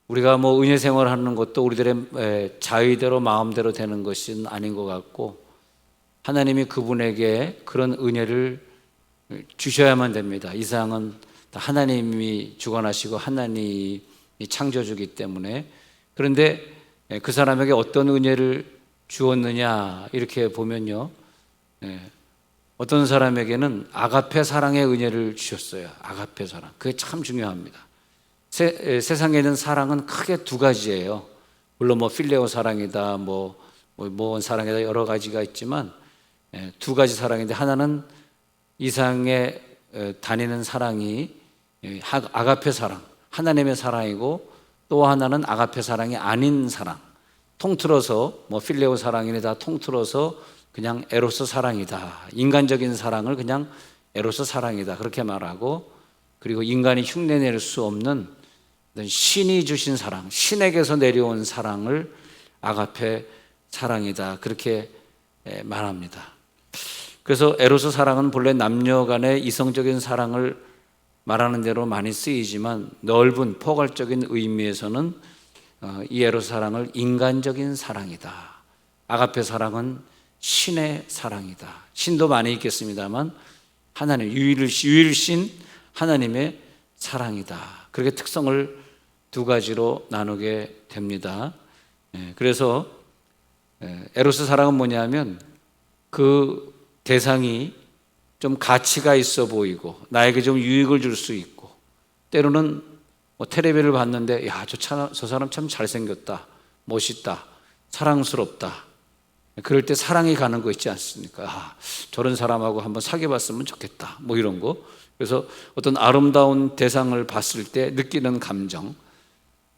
우리가 뭐 은혜 생활하는 것도 우리들의 자의대로 마음대로 되는 것은 아닌 것 같고, 하나님이 그분에게 그런 은혜를 주셔야만 됩니다. 이상은 다 하나님이 주관하시고 하나님이 창조주기 때문에. 그런데 그 사람에게 어떤 은혜를 주었느냐 이렇게 보면요, 어떤 사람에게는 아가페 사랑의 은혜를 주셨어요. 아가페 사랑, 그게 참 중요합니다. 세상에 있는 사랑은 크게 두 가지예요. 물론 뭐 필레오 사랑이다, 뭐 사랑이다, 여러 가지가 있지만 두 가지 사랑인데, 하나는 이상에 다니는 사랑이 아가페 사랑, 하나님의 사랑이고, 또 하나는 아가페 사랑이 아닌 사랑. 통틀어서 뭐 필레오 사랑이다, 통틀어서 그냥 에로스 사랑이다, 인간적인 사랑을 그냥 에로스 사랑이다 그렇게 말하고, 그리고 인간이 흉내낼 수 없는 신이 주신 사랑, 신에게서 내려온 사랑을 아가페 사랑이다 그렇게 말합니다. 그래서 에로스 사랑은 본래 남녀 간의 이성적인 사랑을 말하는 대로 많이 쓰이지만, 넓은 포괄적인 의미에서는 이 에로스 사랑을 인간적인 사랑이다, 아가페 사랑은 신의 사랑이다. 신도 많이 있겠습니다만 하나님, 유일신 하나님의 사랑이다, 그렇게 특성을 두 가지로 나누게 됩니다. 그래서 에로스 사랑은 뭐냐면, 그 대상이 좀 가치가 있어 보이고 나에게 좀 유익을 줄 수 있고, 때로는 뭐 텔레비를 봤는데 야, 저 사람 참 잘생겼다, 멋있다, 사랑스럽다, 그럴 때 사랑이 가는 거 있지 않습니까? 저런 사람하고 한번 사귀어봤으면 좋겠다, 뭐 이런 거. 그래서 어떤 아름다운 대상을 봤을 때 느끼는 감정,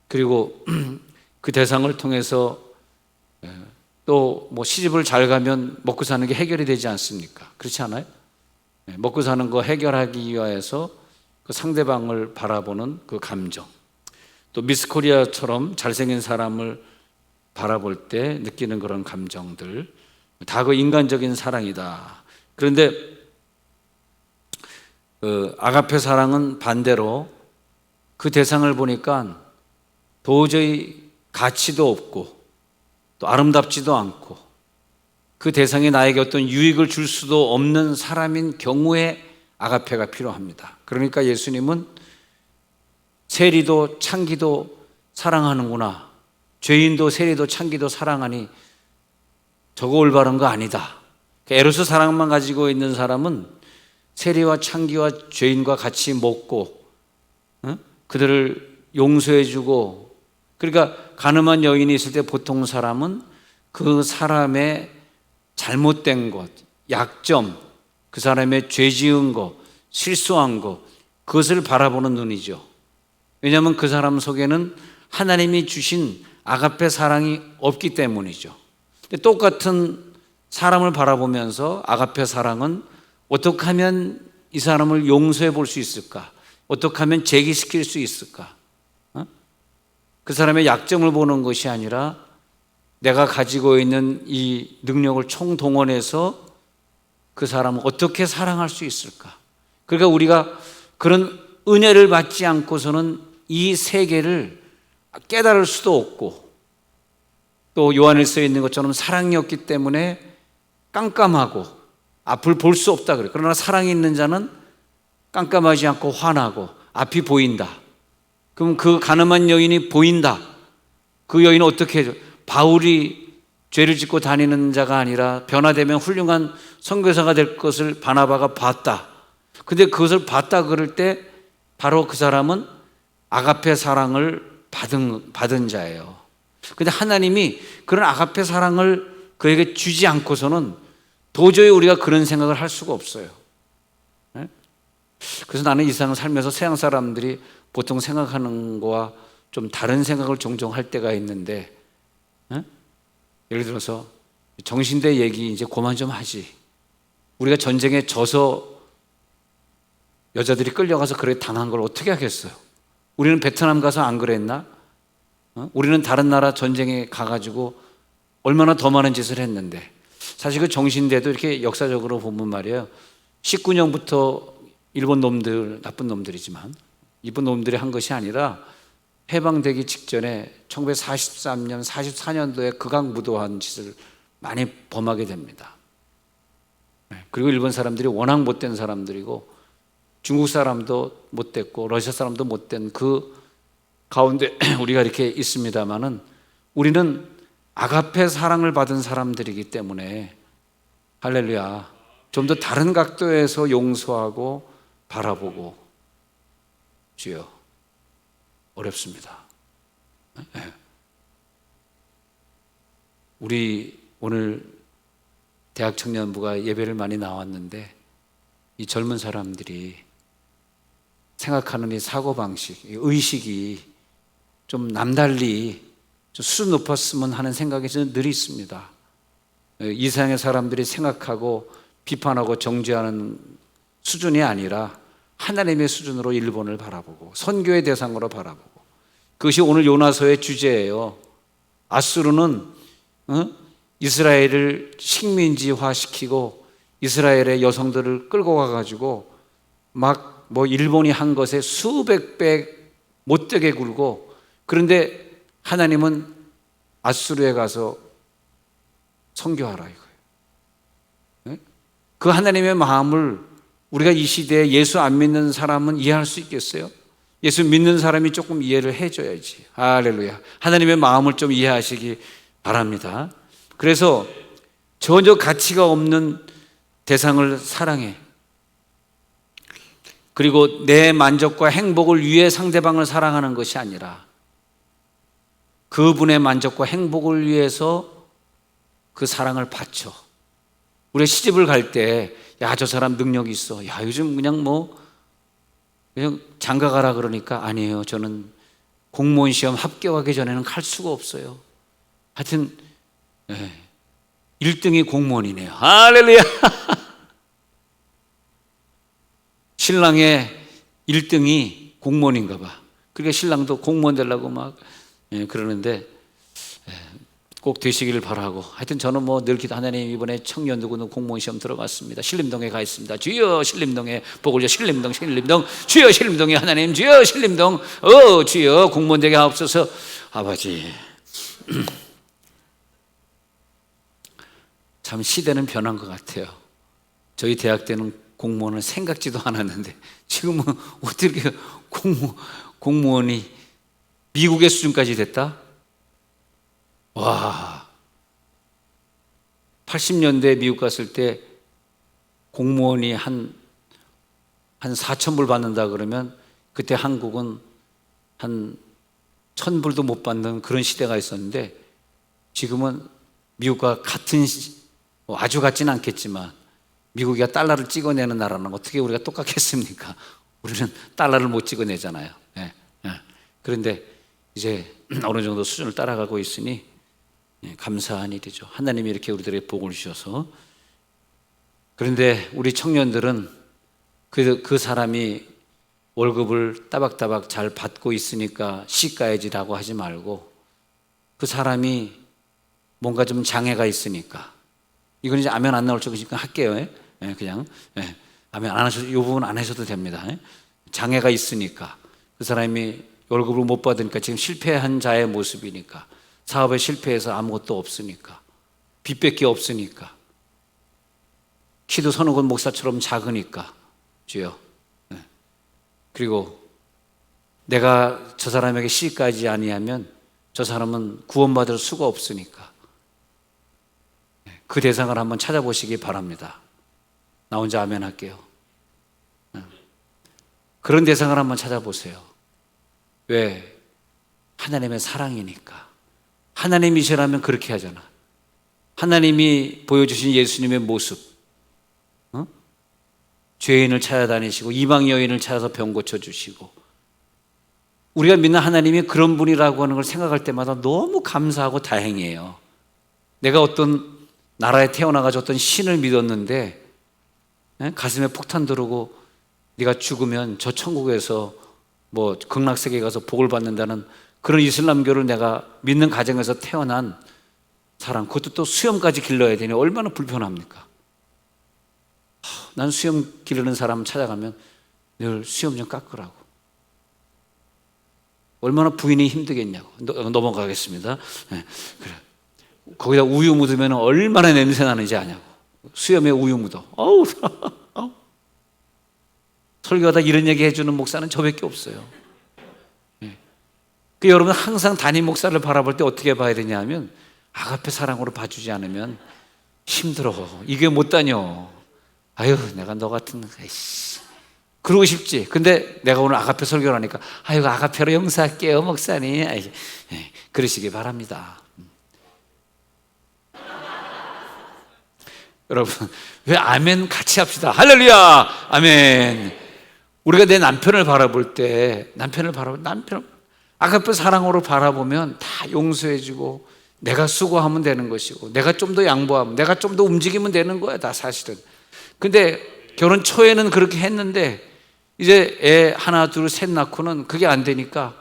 그리고 그 대상을 통해서 또 뭐 시집을 잘 가면 먹고 사는 게 해결이 되지 않습니까? 그렇지 않아요? 먹고 사는 거 해결하기 위해서 그 상대방을 바라보는 그 감정, 또 미스 코리아처럼 잘생긴 사람을 바라볼 때 느끼는 그런 감정들, 다 그 인간적인 사랑이다. 그런데 아가페 사랑은 반대로 그 대상을 보니까 도저히 가치도 없고 또 아름답지도 않고, 그 대상이 나에게 어떤 유익을 줄 수도 없는 사람인 경우에 아가페가 필요합니다. 그러니까 예수님은 세리도 창기도 사랑하는구나, 죄인도 세리도 창기도 사랑하니 저거 올바른 거 아니다. 에로스 사랑만 가지고 있는 사람은 세리와 창기와 죄인과 같이 먹고 그들을 용서해주고, 그러니까 가늠한 여인이 있을 때 보통 사람은 그 사람의 잘못된 것, 약점, 그 사람의 죄 지은 것, 실수한 것, 그것을 바라보는 눈이죠. 왜냐하면 그 사람 속에는 하나님이 주신 아가페 사랑이 없기 때문이죠. 근데 똑같은 사람을 바라보면서 아가페 사랑은 어떻게 하면 이 사람을 용서해 볼 수 있을까? 어떻게 하면 제기시킬 수 있을까? 그 사람의 약점을 보는 것이 아니라 내가 가지고 있는 이 능력을 총동원해서 그 사람을 어떻게 사랑할 수 있을까? 그러니까 우리가 그런 은혜를 받지 않고서는 이 세계를 깨달을 수도 없고, 또 요한일서에 있는 것처럼 사랑이 없기 때문에 깜깜하고 앞을 볼 수 없다 그래요. 그러나 사랑이 있는 자는 깜깜하지 않고 환하고 앞이 보인다. 그럼 그 가늠한 여인이 보인다. 그 여인은 어떻게 해줘? 바울이 죄를 짓고 다니는 자가 아니라 변화되면 훌륭한 선교사가 될 것을 바나바가 봤다. 근데 그것을 봤다 그럴 때 바로 그 사람은 아가페 사랑을 받은 자예요. 근데 하나님이 그런 아가페 사랑을 그에게 주지 않고서는 도저히 우리가 그런 생각을 할 수가 없어요. 그래서 나는 이 세상 살면서 서양 사람들이 보통 생각하는 거와 좀 다른 생각을 종종 할 때가 있는데, 예를 들어서 정신대 얘기 이제 그만 좀 하지. 우리가 전쟁에 져서 여자들이 끌려가서 그래 당한 걸 어떻게 하겠어요? 우리는 베트남 가서 안 그랬나? 우리는 다른 나라 전쟁에 가가지고 얼마나 더 많은 짓을 했는데. 사실 그 정신대도 이렇게 역사적으로 보면 말이에요, 19년부터 일본 놈들, 나쁜 놈들이지만 이쁜 놈들이 한 것이 아니라 해방되기 직전에 1943년, 44년도에 극악무도한 짓을 많이 범하게 됩니다. 그리고 일본 사람들이 워낙 못된 사람들이고 중국 사람도 못됐고 러시아 사람도 못된 그 가운데 우리가 이렇게 있습니다마는 우리는 아가페 사랑을 받은 사람들이기 때문에 할렐루야, 좀 더 다른 각도에서 용서하고 바라보고, 주여, 어렵습니다. 우리 오늘 대학 청년부가 예배를 많이 나왔는데 이 젊은 사람들이 생각하는 이 사고방식, 이 의식이 좀 남달리 좀 수준 높았으면 하는 생각이 저는 늘 있습니다. 이 세상의 사람들이 생각하고 비판하고 정죄하는 수준이 아니라 하나님의 수준으로 일본을 바라보고 선교의 대상으로 바라보고, 그것이 오늘 요나서의 주제예요. 아수르는 이스라엘을 식민지화시키고 이스라엘의 여성들을 끌고 가가지고 막 일본이 한 것에 수백 배 못되게 굴고, 그런데 하나님은 아수르에 가서 선교하라 이거예요. 그 하나님의 마음을 우리가 이 시대에 예수 안 믿는 사람은 이해할 수 있겠어요? 예수 믿는 사람이 조금 이해를 해줘야지. 할렐루야. 하나님의 마음을 좀 이해하시기 바랍니다. 그래서 전혀 가치가 없는 대상을 사랑해. 그리고 내 만족과 행복을 위해 상대방을 사랑하는 것이 아니라 그분의 만족과 행복을 위해서 그 사랑을 바쳐. 우리 시집을 갈 때, 야, 저 사람 능력이 있어. 야, 요즘 그냥 장가 가라 그러니까 아니에요. 저는 공무원 시험 합격하기 전에는 갈 수가 없어요. 하여튼 1등이 공무원이네요. 할렐루야. 신랑의 1등이 공무원인가 봐. 그러니까 신랑도 공무원 되려고 막 그러는데 꼭 되시기를 바라고, 하여튼 저는 늘 기도, 하나님 이번에 청년 누구는 공무원 시험 들어갔습니다. 신림동에 가 있습니다. 주여 신림동에 복을 줘. 신림동 주여 신림동에 하나님, 주여 신림동 주여 공무원 되게 하옵소서. 아버지, 참 시대는 변한 것 같아요. 저희 대학 때는 공무원은 생각지도 않았는데 지금은 어떻게 공무원이 미국의 수준까지 됐다? 와, 80년대 미국 갔을 때 공무원이 한 4,000불 받는다 그러면 그때 한국은 한 1,000불도 못 받는 그런 시대가 있었는데, 지금은 미국과 같은 아주 같지는 않겠지만 미국이 달러를 찍어내는 나라는 어떻게 우리가 똑같겠습니까? 우리는 달러를 못 찍어내잖아요. 그런데 이제 어느 정도 수준을 따라가고 있으니 감사한 일이죠. 하나님이 이렇게 우리들에게 복을 주셔서. 그런데 우리 청년들은 그 사람이 월급을 따박따박 잘 받고 있으니까 시가야지라고 하지 말고, 그 사람이 뭔가 좀 장애가 있으니까, 이건 이제 아멘 안 나올 적이니까 할게요. 그냥 아멘 안 하셔도, 이 부분 안 하셔도 됩니다. 장애가 있으니까, 그 사람이 월급을 못 받으니까 지금 실패한 자의 모습이니까, 사업에 실패해서 아무것도 없으니까, 빚밖에 없으니까, 키도 선욱은 목사처럼 작으니까, 주여. 그리고 내가 저 사람에게 시집가지 아니하면 저 사람은 구원받을 수가 없으니까 그 대상을 한번 찾아보시기 바랍니다. 나 혼자 아멘 할게요. 그런 대상을 한번 찾아보세요. 왜? 하나님의 사랑이니까. 하나님이시라면 그렇게 하잖아. 하나님이 보여주신 예수님의 모습, 죄인을 찾아다니시고 이방 여인을 찾아서 병 고쳐주시고, 우리가 믿는 하나님이 그런 분이라고 하는 걸 생각할 때마다 너무 감사하고 다행이에요. 내가 어떤 나라에 태어나가지고 어떤 신을 믿었는데 가슴에 폭탄 들어오고 네가 죽으면 저 천국에서 극락세계에 가서 복을 받는다는 그런 이슬람교를 내가 믿는 가정에서 태어난 사람, 그것도 또 수염까지 길러야 되니 얼마나 불편합니까? 난 수염 기르는 사람 찾아가면 늘 수염 좀 깎으라고. 얼마나 부인이 힘들겠냐고. 넘어가겠습니다. 네, 그래. 거기다 우유 묻으면 얼마나 냄새 나는지 아냐고. 수염에 우유 묻어. 어우, 어우. 설교하다 이런 얘기 해주는 목사는 저밖에 없어요. 네. 그 여러분 항상 담임 목사를 바라볼 때 어떻게 봐야 되냐면 아가페 사랑으로 봐주지 않으면 힘들어. 이게 못 다녀. 아유, 내가 너 같은, 에이씨. 그러고 싶지. 근데 내가 오늘 아가페 설교를 하니까, 아유, 아가페로 용서할게요, 목사님. 네, 그러시기 바랍니다. 여러분, 왜 아멘 같이 합시다. 할렐루야! 아멘. 우리가 내 남편을 바라볼 때, 남편, 아가페 사랑으로 바라보면 다 용서해주고, 내가 수고하면 되는 것이고, 내가 좀 더 양보하면, 내가 좀 더 움직이면 되는 거야, 다 사실은. 근데 결혼 초에는 그렇게 했는데 이제 애 하나 둘 셋 낳고는 그게 안 되니까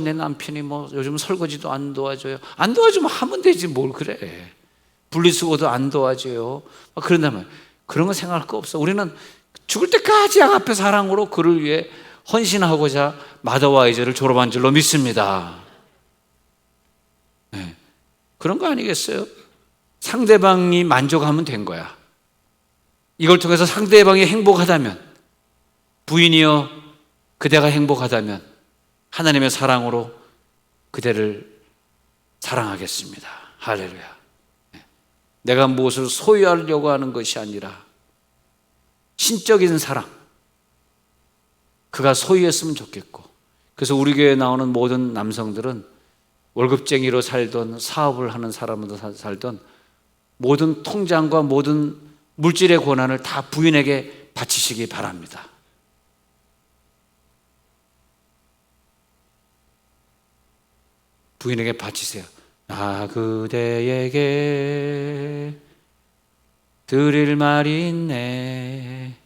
내 남편이 뭐 요즘 설거지도 안 도와줘요. 안 도와주면 하면 되지 뭘 그래. 분리수거도 안 도와줘요. 그런다면 그런 거 생각할 거 없어. 우리는 죽을 때까지 아가페 사랑으로 그를 위해 헌신하고자 마더와이저를 졸업한 줄로 믿습니다. 네. 그런 거 아니겠어요? 상대방이 만족하면 된 거야. 이걸 통해서 상대방이 행복하다면, 부인이여 그대가 행복하다면 하나님의 사랑으로 그대를 사랑하겠습니다. 할렐루야. 내가 무엇을 소유하려고 하는 것이 아니라 신적인 사랑, 그가 소유했으면 좋겠고. 그래서 우리 교회에 나오는 모든 남성들은 월급쟁이로 살던, 사업을 하는 사람으로 살던 모든 통장과 모든 물질의 권한을 다 부인에게 바치시기 바랍니다. 부인에게 바치세요. 나 그대에게 드릴 말이 있네.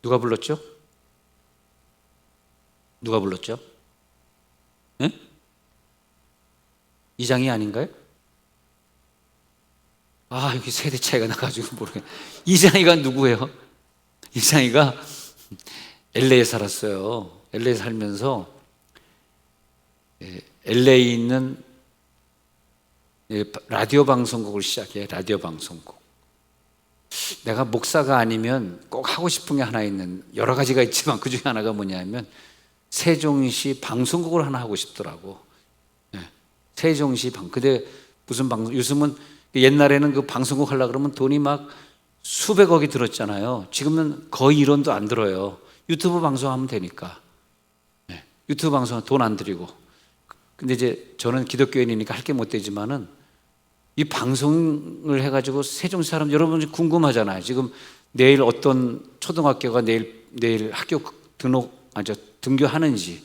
누가 불렀죠? 누가 불렀죠? 네? 이장이 아닌가요? 여기 세대 차이가 나가지고 모르겠네. 이장이가 누구예요? 이장이가 LA에 살았어요. LA에 살면서 LA에 있는 라디오 방송국을 시작해. 라디오 방송국. 내가 목사가 아니면 꼭 하고 싶은 게 하나 있는, 여러 가지가 있지만 그 중에 하나가 뭐냐면 세종시 방송국을 하나 하고 싶더라고. 세종시 근데 무슨 방송, 요즘은 옛날에는 그 방송국 하려고 그러면 돈이 막 수백억이 들었잖아요. 지금은 거의 1원도 안 들어요. 유튜브 방송하면 되니까. 유튜브 방송은 돈 안 들이고. 근데 이제 저는 기독교인이니까 할 게 못 되지만은 이 방송을 해가지고 세종시 사람, 여러분 궁금하잖아요. 지금 내일 어떤 초등학교가 내일 학교 등교하는지,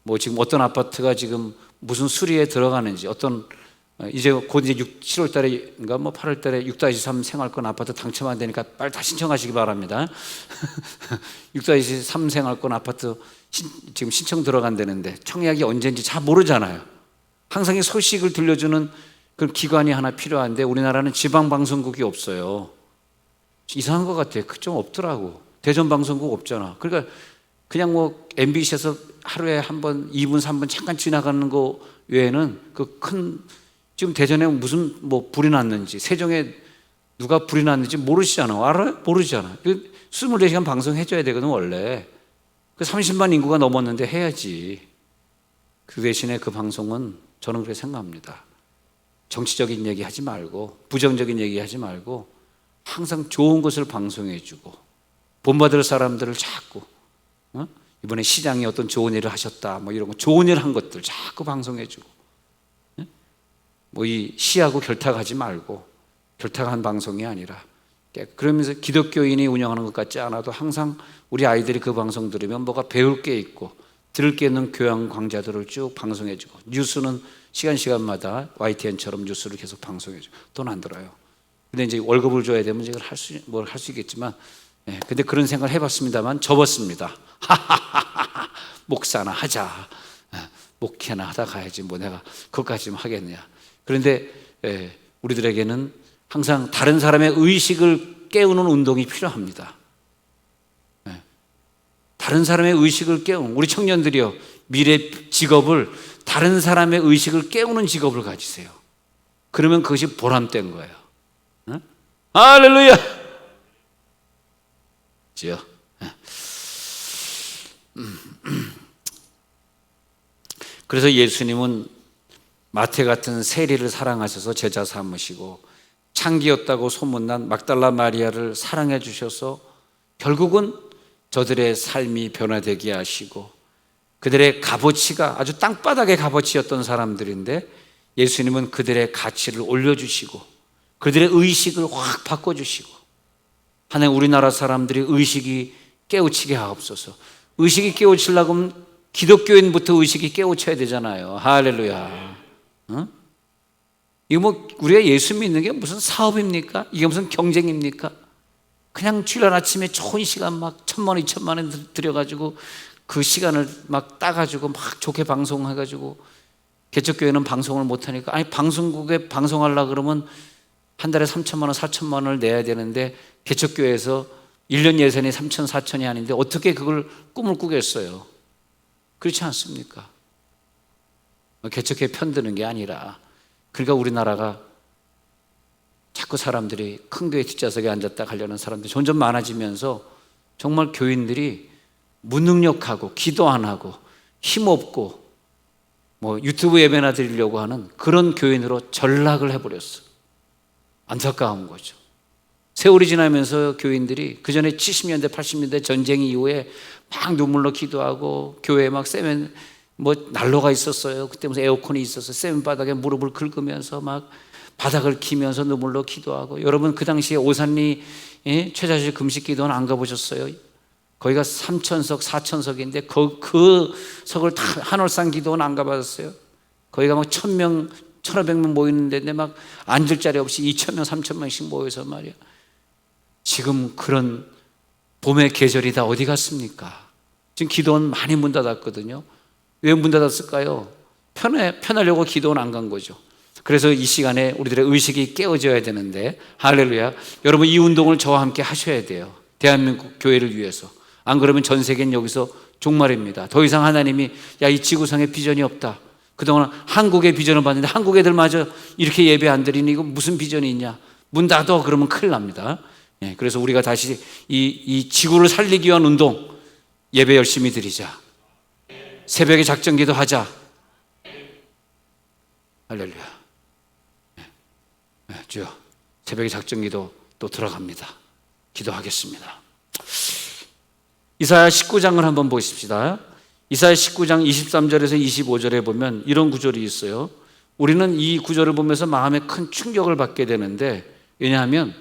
뭐 지금 어떤 아파트가 지금 무슨 수리에 들어가는지, 어떤 이제 곧 이제 7월 달에인가 뭐 8월 달에 6-3 생활권 아파트 당첨 안 되니까 빨리 다 신청하시기 바랍니다. 6-3 생활권 아파트 지금 신청 들어간다는데 청약이 언제인지 잘 모르잖아요. 항상 이 소식을 들려주는 그런 기관이 하나 필요한데 우리나라는 지방방송국이 없어요. 이상한 것 같아요. 좀 없더라고. 대전방송국 없잖아. 그러니까 그냥 뭐 MBC에서 하루에 한 번, 2분, 3분 잠깐 지나가는 거 외에는 지금 대전에 무슨 뭐 불이 났는지, 세종에 누가 불이 났는지 모르시잖아. 알아요? 모르시잖아. 24시간 방송해줘야 되거든, 원래. 30만 인구가 넘었는데 해야지. 그 대신에 그 방송은 저는 그렇게 생각합니다. 정치적인 얘기 하지 말고, 부정적인 얘기 하지 말고, 항상 좋은 것을 방송해주고, 본받을 사람들을 자꾸, 이번에 시장이 어떤 좋은 일을 하셨다, 뭐 이런 거, 좋은 일 한 것들 자꾸 방송해주고, 뭐 이 시하고 결탁하지 말고, 결탁한 방송이 아니라, 그러면서 기독교인이 운영하는 것 같지 않아도 항상 우리 아이들이 그 방송 들으면 뭐가 배울 게 있고 들을 게 있는 교양 강좌들을 쭉 방송해주고, 뉴스는 시간마다 YTN처럼 뉴스를 계속 방송해주고. 돈 안 들어요. 근데 이제 월급을 줘야 되면 이걸 할 수 있겠지만, 근데 그런 생각을 해봤습니다만 접었습니다. 목사나 하자, 목회나 하다 가야지 뭐 내가 그것까지 하겠느냐. 그런데 우리들에게는 항상 다른 사람의 의식을 깨우는 운동이 필요합니다. 다른 사람의 의식을 깨우는, 우리 청년들이요, 미래 직업을 다른 사람의 의식을 깨우는 직업을 가지세요. 그러면 그것이 보람된 거예요. 응? 할렐루야! 지요. 그래서 예수님은 마태 같은 세리를 사랑하셔서 제자 삼으시고 창기였다고 소문난 막달라 마리아를 사랑해 주셔서 결국은 저들의 삶이 변화되게 하시고 그들의 값어치가 아주 땅바닥의 값어치였던 사람들인데 예수님은 그들의 가치를 올려주시고 그들의 의식을 확 바꿔주시고 하나님 우리나라 사람들이 의식이 깨우치게 하옵소서. 의식이 깨우치려고 하면 기독교인부터 의식이 깨우쳐야 되잖아요. 할렐루야. 어? 이거 뭐 우리가 예수 믿는 게 무슨 사업입니까? 이게 무슨 경쟁입니까? 그냥 주일 아침에 좋은 시간 막 1,000만 원, 2,000만 원 들여가지고 그 시간을 막 따가지고 막 좋게 방송해가지고 개척교회는 방송을 못하니까 아니 방송국에 방송하려고 그러면 한 달에 3,000만 원, 4,000만 원을 내야 되는데 개척교회에서 1년 예산이 3,000, 4,000이 아닌데 어떻게 그걸 꿈을 꾸겠어요? 그렇지 않습니까? 개척교회 편드는 게 아니라 그러니까 우리나라가 자꾸 사람들이 큰 교회 뒷좌석에 앉았다 가려는 사람들이 점점 많아지면서 정말 교인들이 무능력하고 기도 안 하고 힘없고 뭐 유튜브 예배나 드리려고 하는 그런 교인으로 전락을 해버렸어. 안타까운 거죠. 세월이 지나면서 교인들이 그 전에 70년대 80년대 전쟁 이후에 막 눈물로 기도하고 교회에 막 세면 뭐 난로가 있었어요. 그때 무슨 에어컨이 있었어요. 세면 바닥에 무릎을 긁으면서 막 바닥을 기면서 눈물로 기도하고 여러분 그 당시에 오산리 최자실 금식 기도는 안 가보셨어요? 거기가 3,000석 4,000석인데 그 석을 다 한월산 기도는 안 가봤어요? 거기가 막 1,000명 1,500명 모이는데 막 앉을 자리 없이 2,000명 3,000명씩 모여서 말이야. 지금 그런 봄의 계절이 다 어디 갔습니까? 지금 기도원 많이 문 닫았거든요. 왜 문 닫았을까요? 편하려고 기도원 안 간 거죠. 그래서 이 시간에 우리들의 의식이 깨어져야 되는데 할렐루야. 여러분 이 운동을 저와 함께 하셔야 돼요. 대한민국 교회를 위해서. 안 그러면 전 세계는 여기서 종말입니다. 더 이상 하나님이 야 이 지구상에 비전이 없다. 그동안 한국의 비전을 봤는데 한국 애들마저 이렇게 예배 안 드리니 이거 무슨 비전이 있냐. 문 닫아 그러면 큰일 납니다. 그래서 우리가 다시 이 지구를 살리기 위한 운동 예배 열심히 드리자. 새벽에 작정기도 하자. 할렐루야. 주여 새벽에 작정기도 또 들어갑니다. 기도하겠습니다. 이사야 19장을 한번 보십시다. 이사야 19장 23절에서 25절에 보면 이런 구절이 있어요. 우리는 이 구절을 보면서 마음에 큰 충격을 받게 되는데 왜냐하면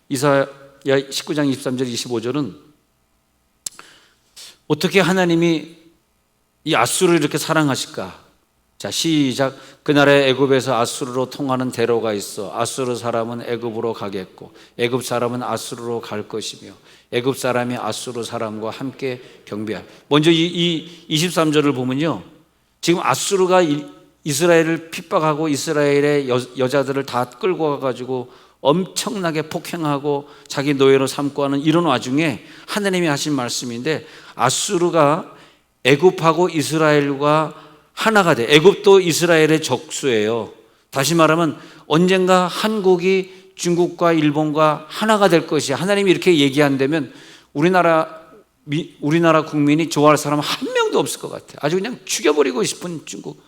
이사야 19장 23절 25절은 어떻게 하나님이 이 아수르를 이렇게 사랑하실까? 자 시작. 그날에 애굽에서 아수르로 통하는 대로가 있어 아수르 사람은 애굽으로 가겠고 애굽 사람은 아수르로 갈 것이며 애굽 사람이 아수르 사람과 함께 경배할. 먼저 이 23절을 보면요, 지금 아수르가 이스라엘을 핍박하고 이스라엘의 여자들을 다 끌고 가가지고 엄청나게 폭행하고 자기 노예로 삼고 하는 이런 와중에 하나님이 하신 말씀인데 아수르가 애굽하고 이스라엘과 하나가 돼. 애굽도 이스라엘의 적수예요. 다시 말하면 언젠가 한국이 중국과 일본과 하나가 될 것이야. 하나님이 이렇게 얘기한다면 우리나라 국민이 좋아할 사람 한 명도 없을 것 같아. 아주 그냥 죽여버리고 싶은 중국.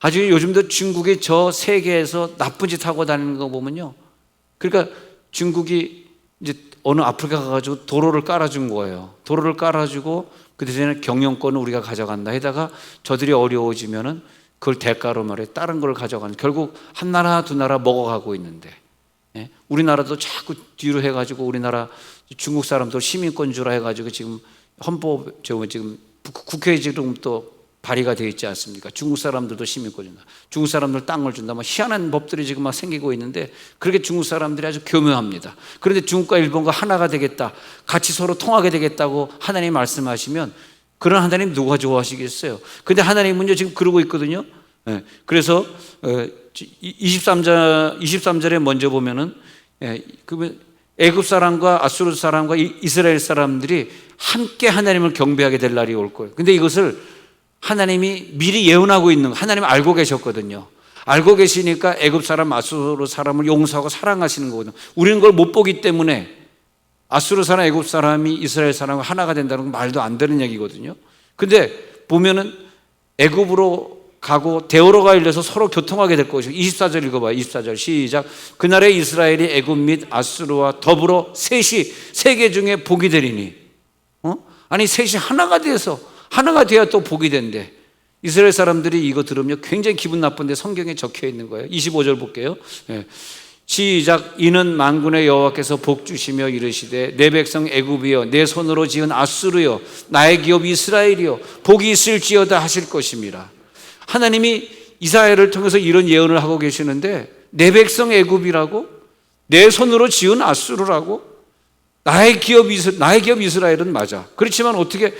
아주 요즘도 중국이 저 세계에서 나쁜 짓 하고 다니는 거 보면요. 그러니까 중국이 이제 어느 아프리카 가가지고 도로를 깔아준 거예요. 도로를 깔아주고 그 대신에 경영권을 우리가 가져간다 해다가 저들이 어려워지면은 그걸 대가로 말해 다른 걸 가져가는, 결국 한 나라 두 나라 먹어가고 있는데, 우리나라도 자꾸 뒤로 해가지고 우리나라 중국 사람들 시민권 주라 해가지고 지금 헌법 지금 국회에 지금 또 발의가 되어 있지 않습니까? 중국 사람들도 시민권 준다. 중국 사람들 땅을 준다. 막 희한한 법들이 지금 막 생기고 있는데 그렇게 중국 사람들이 아주 교묘합니다. 그런데 중국과 일본과 하나가 되겠다, 같이 서로 통하게 되겠다고 하나님이 말씀하시면 그런 하나님 누가 좋아하시겠어요? 근데 하나님은요 지금 그러고 있거든요. 그래서 23절에 먼저 보면은 애굽 사람과 아수르 사람과 이스라엘 사람들이 함께 하나님을 경배하게 될 날이 올 거예요. 근데 이것을 하나님이 미리 예언하고 있는 거, 하나님 알고 계셨거든요. 알고 계시니까 애굽 사람, 아수르 사람을 용서하고 사랑하시는 거거든요. 우리는 그걸 못 보기 때문에 아수르 사람, 애굽 사람이 이스라엘 사람과 하나가 된다는 건 말도 안 되는 얘기거든요. 근데 보면은 애굽으로 가고 대오로 가일려서 서로 교통하게 될 것이고, 24절 읽어봐요. 24절 시작. 그날에 이스라엘이 애굽 및 아수르와 더불어 셋이 세계 중에 복이 되리니. 아니 셋이 하나가 돼야 또 복이 된대. 이스라엘 사람들이 이거 들으면 굉장히 기분 나쁜데 성경에 적혀 있는 거예요. 25절 볼게요. 시작. 이는 만군의 여호와께서 복 주시며 이르시되 내 백성 애굽이여 내 손으로 지은 아수르여 나의 기업 이스라엘이여 복이 있을지어다 하실 것임이라. 하나님이 이사야를 통해서 이런 예언을 하고 계시는데, 내 백성 애굽이라고, 내 손으로 지은 아수르라고, 나의 기업 이스라엘은 맞아. 그렇지만 어떻게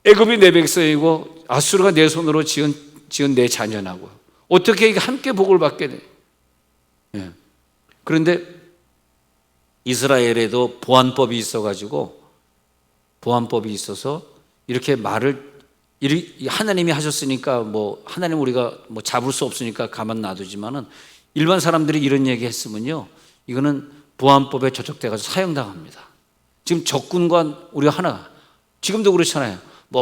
애굽이 내 백성이고 아수르가 내 손으로 지은 내 자녀나고 어떻게 함께 복을 받게 돼? 그런데 이스라엘에도 보안법이 있어서 이렇게 말을, 하나님이 하셨으니까 하나님 우리가 잡을 수 없으니까 가만 놔두지만은 일반 사람들이 이런 얘기 했으면요, 이거는 보안법에 저촉돼가지고 사형당합니다. 지금 적군과 우리가 하나, 지금도 그렇잖아요.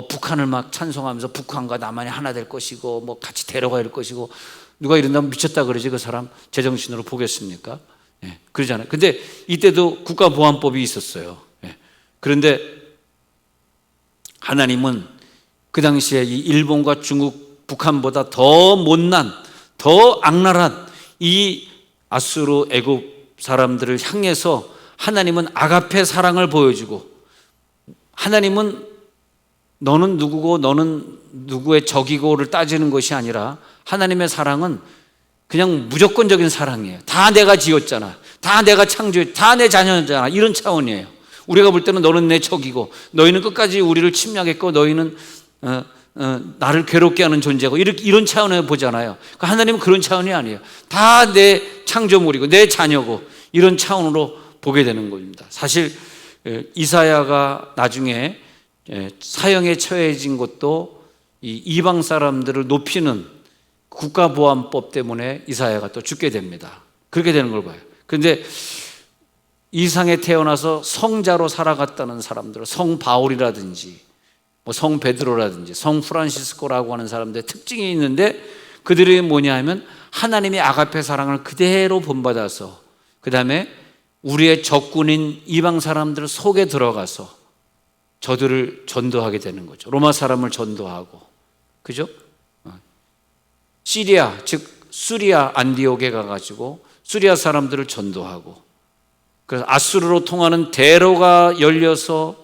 북한을 막 찬송하면서 북한과 남한이 하나 될 것이고 같이 데려갈 것이고, 누가 이런다면 미쳤다 그러지. 그 사람 제정신으로 보겠습니까? 그러잖아요. 근데 이때도 국가보안법이 있었어요. 그런데 하나님은 그 당시에 이 일본과 중국, 북한보다 더 못난, 더 악랄한 이 아수르 애굽 사람들을 향해서 하나님은 아가페 사랑을 보여주고, 하나님은 너는 누구고 너는 누구의 적이고를 따지는 것이 아니라 하나님의 사랑은 그냥 무조건적인 사랑이에요. 다 내가 지었잖아, 다 내가 창조했, 다 내 자녀잖아, 이런 차원이에요. 우리가 볼 때는 너는 내 적이고 너희는 끝까지 우리를 침략했고 너희는 나를 괴롭게 하는 존재고, 이런 차원에 보잖아요. 그러니까 하나님은 그런 차원이 아니에요. 다 내 창조물이고 내 자녀고, 이런 차원으로 보게 되는 겁니다. 사실 이사야가 나중에 사형에 처해진 것도 이 이방 사람들을 높이는 국가보안법 때문에 이사야가 또 죽게 됩니다. 그렇게 되는 걸 봐요. 그런데 이 상에 태어나서 성자로 살아갔다는 사람들, 성 바울이라든지 성 베드로라든지 성 프란시스코라고 하는 사람들의 특징이 있는데, 그들이 뭐냐 하면 하나님의 아가페 사랑을 그대로 본받아서 그 다음에 우리의 적군인 이방 사람들 속에 들어가서 저들을 전도하게 되는 거죠. 로마 사람을 전도하고, 그죠? 시리아, 즉 수리아 안디옥에 가가지고 수리아 사람들을 전도하고, 그래서 아수르로 통하는 대로가 열려서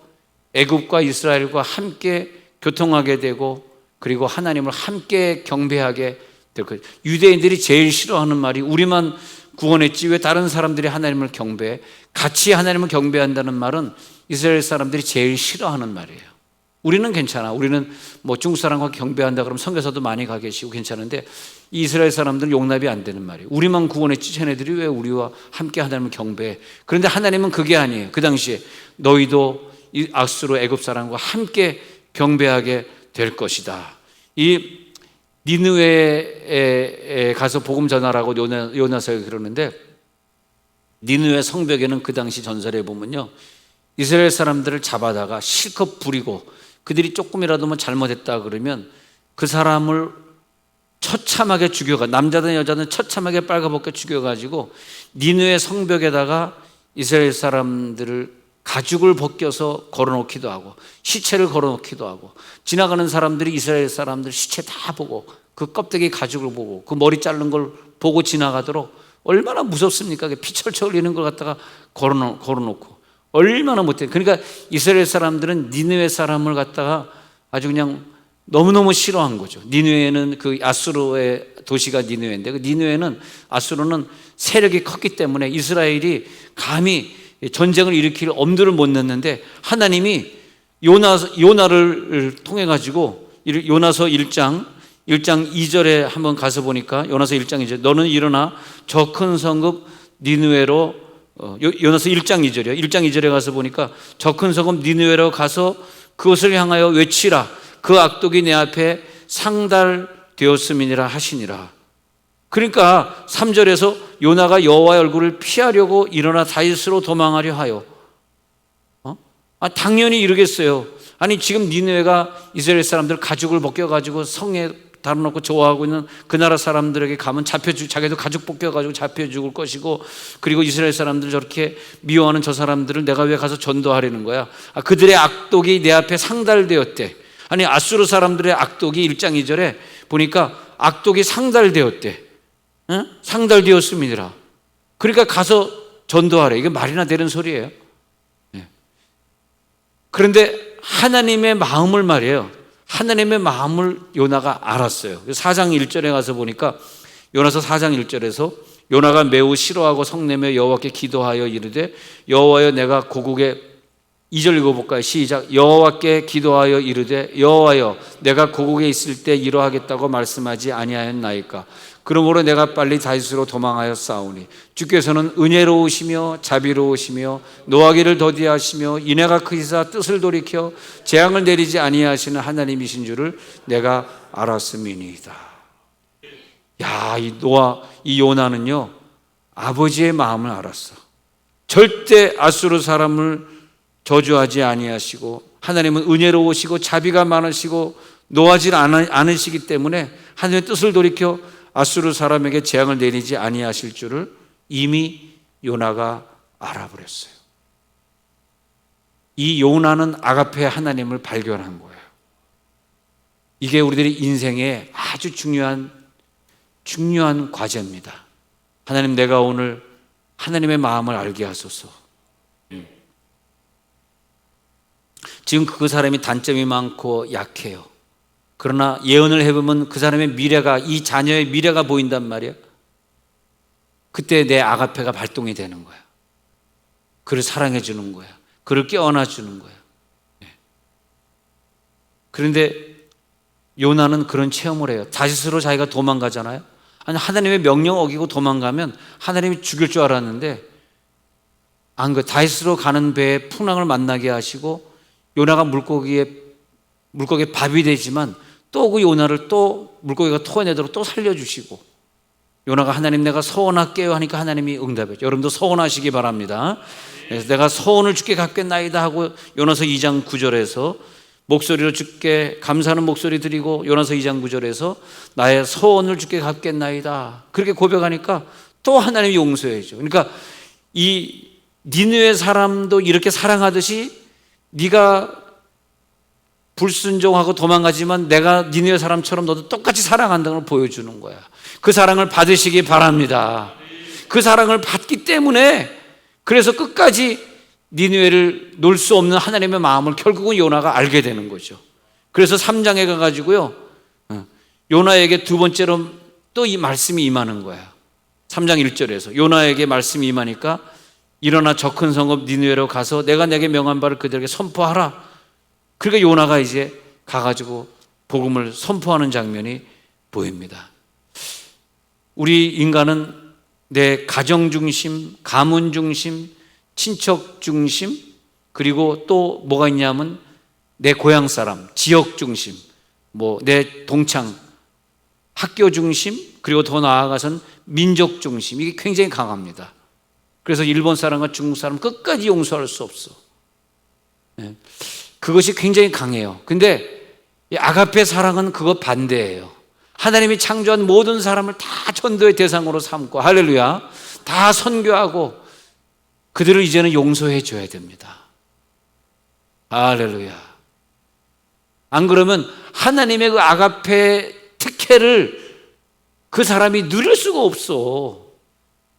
애굽과 이스라엘과 함께 교통하게 되고, 그리고 하나님을 함께 경배하게 될 거예요. 유대인들이 제일 싫어하는 말이, 우리만 구원했지 왜 다른 사람들이 하나님을 경배해? 같이 하나님을 경배한다는 말은 이스라엘 사람들이 제일 싫어하는 말이에요. 우리는 괜찮아. 우리는 중국 사람과 경배한다 그러면 선교사도 많이 가 계시고 괜찮은데, 이 이스라엘 사람들은 용납이 안 되는 말이에요. 우리만 구원했지 쟤네들이 왜 우리와 함께 하나님을 경배해? 그런데 하나님은 그게 아니에요. 그 당시에 너희도 이 아수르 애굽 사람과 함께 경배하게 될 것이다. 이 니느웨에 가서 복음 전하라고 요나서가 그러는데, 니느웨 성벽에는 그 당시 전설에 보면요, 이스라엘 사람들을 잡아다가 실컷 부리고, 그들이 조금이라도 잘못했다 그러면 그 사람을 처참하게 죽여가, 남자든 여자든 처참하게 빨가벗겨 죽여가지고 니느웨 성벽에다가 이스라엘 사람들을 가죽을 벗겨서 걸어놓기도 하고 시체를 걸어놓기도 하고, 지나가는 사람들이 이스라엘 사람들 시체 다 보고 그 껍데기 가죽을 보고 그 머리 자른 걸 보고 지나가도록, 얼마나 무섭습니까? 피철철 흘리는 걸 갖다가 걸어놓고 얼마나 못해. 그러니까 이스라엘 사람들은 니느웨 사람을 갖다가 아주 그냥 너무너무 싫어한 거죠. 니느웨는 그 아수르의 도시가 니느웨인데, 그 니느웨는, 아수르는 세력이 컸기 때문에 이스라엘이 감히 전쟁을 일으킬 엄두를 못 냈는데, 하나님이 요나를 통해 가지고 요나서 1장 2절에 한번 가서 보니까, 요나서 1장 2절, 너는 일어나 저 큰 성읍 니느웨로, 요나서 1장 2절이요. 1장 2절에 가서 보니까 저 큰 성읍 니느웨로 가서 그것을 향하여 외치라. 그 악독이 내 앞에 상달되었음이니라 하시니라. 그러니까 3절에서 요나가 여호와의 얼굴을 피하려고 일어나 다윗으로 도망하려 하여. 당연히 이러겠어요. 아니 지금 니느웨가 이스라엘 사람들 가죽을 벗겨가지고 성에 달아놓고 좋아하고 있는 그 나라 사람들에게 가면 자기도 가죽 벗겨가지고 잡혀 죽을 것이고, 그리고 이스라엘 사람들 저렇게 미워하는 저 사람들을 내가 왜 가서 전도하려는 거야? 그들의 악독이 내 앞에 상달되었대. 아니 아수르 사람들의 악독이 1장 2절에 보니까 악독이 상달되었대. 상달되었음이니라. 그러니까 가서 전도하래. 이게 말이나 되는 소리예요. 그런데 하나님의 마음을 말이에요. 하나님의 마음을 요나가 알았어요. 4장 1절에 가서 보니까 요나서 4장 1절에서 요나가 매우 싫어하고 성내며 여호와께 기도하여 이르되 여호와여 내가 고국에 2절 읽어볼까요? 시작. 여호와께 기도하여 이르되 여호와여 내가 고국에 있을 때 이러하겠다고 말씀하지 아니하였나이까? 그러므로 내가 빨리 다윗으로 도망하여 싸우니 주께서는 은혜로우시며 자비로우시며 노하기를 더디하시며 인애가 크시사 뜻을 돌이켜 재앙을 내리지 아니하시는 하나님이신 줄을 내가 알았음이니이다. 야, 이 요나는요 아버지의 마음을 알았어. 절대 아수르 사람을 저주하지 아니하시고 하나님은 은혜로우시고 자비가 많으시고 노하지 않으시기 때문에 하나님의 뜻을 돌이켜 아수르 사람에게 재앙을 내리지 아니하실 줄을 이미 요나가 알아버렸어요. 이 요나는 아가페 하나님을 발견한 거예요. 이게 우리들의 인생에 아주 중요한 과제입니다. 하나님, 내가 오늘 하나님의 마음을 알게 하소서. 지금 그 사람이 단점이 많고 약해요. 그러나 예언을 해보면 그 사람의 미래가, 이 자녀의 미래가 보인단 말이야. 그때 내 아가페가 발동이 되는 거야. 그를 사랑해 주는 거야. 그를 껴안아 주는 거야. 그런데 요나는 그런 체험을 해요. 다윗으로 자기가 도망가잖아요. 아니 하나님의 명령 어기고 도망가면 하나님이 죽일 줄 알았는데 안 그래. 다윗으로 가는 배에 풍랑을 만나게 하시고 요나가 물고기에 밥이 되지만 또 그 요나를 또 물고기가 토해내도록 또 살려주시고, 요나가 하나님 내가 서원할게요 하니까 하나님이 응답했죠. 여러분도 서원하시기 바랍니다. 그래서 내가 서원을 주께 갚겠나이다 하고 요나서 2장 9절에서 목소리로 주께 감사하는 목소리 드리고, 요나서 2장 9절에서 나의 서원을 주께 갚겠나이다 그렇게 고백하니까 또 하나님이 용서해 줘. 그러니까 이 니느웨 사람도 이렇게 사랑하듯이 네가 불순종하고 도망가지만 내가 니느웨 사람처럼 너도 똑같이 사랑한다는 걸 보여주는 거야. 그 사랑을 받으시기 바랍니다. 그 사랑을 받기 때문에 그래서 끝까지 니느웨를 놓을 수 없는 하나님의 마음을 결국은 요나가 알게 되는 거죠. 그래서 3장에 가가지고요 요나에게 두 번째로 또 이 말씀이 임하는 거야. 3장 1절에서 요나에게 말씀이 임하니까 일어나 저 큰 성읍 니느웨로 가서 내가 내게 명한 바를 그들에게 선포하라. 그러니까 요나가 이제 가가지고 복음을 선포하는 장면이 보입니다. 우리 인간은 내 가정 중심, 가문 중심, 친척 중심, 그리고 또 뭐가 있냐면 내 고향 사람, 지역 중심, 내 동창, 학교 중심, 그리고 더 나아가선 민족 중심, 이게 굉장히 강합니다. 그래서 일본 사람과 중국 사람 끝까지 용서할 수 없어. 그것이 굉장히 강해요. 근데 이 아가페 사랑은 그거 반대예요. 하나님이 창조한 모든 사람을 다 전도의 대상으로 삼고, 할렐루야, 다 선교하고 그들을 이제는 용서해 줘야 됩니다. 할렐루야. 안 그러면 하나님의 그 아가페 특혜를 그 사람이 누릴 수가 없어.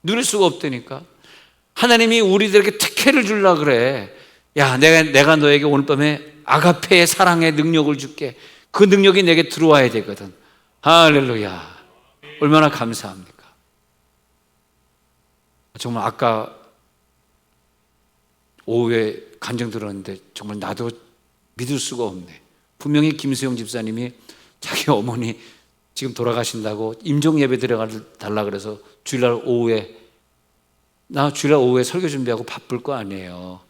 누릴 수가 없다니까. 하나님이 우리들에게 특혜를 주려고 그래. 야, 내가 너에게 오늘 밤에 아가페의 사랑의 능력을 줄게. 그 능력이 내게 들어와야 되거든. 할렐루야. 얼마나 감사합니까? 정말 아까 오후에 간증 들었는데 정말 나도 믿을 수가 없네. 분명히 김수영 집사님이 자기 어머니 지금 돌아가신다고 임종 예배 들어달라 그래서 주일날 오후에 설교 준비하고 바쁠 거 아니에요.